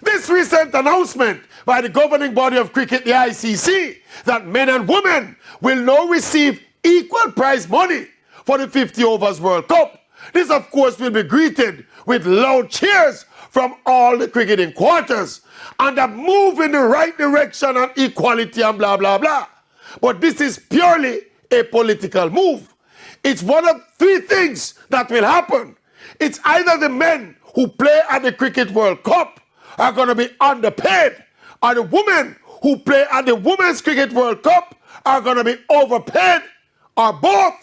This recent announcement by the governing body of cricket, the ICC, that men and women will now receive equal prize money for the 50 Overs World Cup. This, of course, will be greeted with loud cheers from all the cricketing quarters and a move in the right direction on equality and blah, blah, blah. But this is purely a political move. It's one of three things that will happen. It's either the men who play at the Cricket World Cup are going to be underpaid, or the women who play at the Women's Cricket World Cup are going to be overpaid, or both.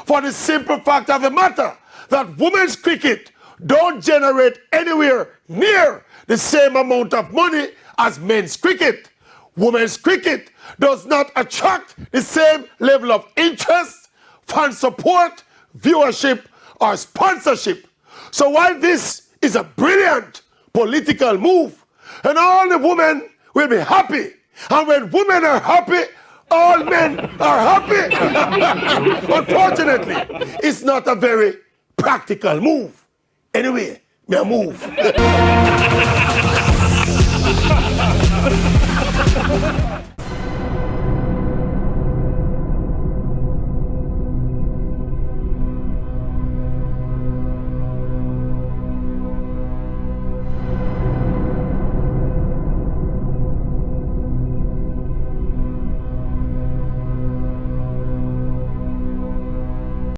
For the simple fact of the matter that women's cricket don't generate anywhere near the same amount of money as men's cricket. Women's cricket does not attract the same level of interest, fan support, viewership, or sponsorship. So while this is a brilliant political move, and all the women will be happy, and when women are happy, all men are happy. Unfortunately, it's not a very practical move. Anyway, me a move.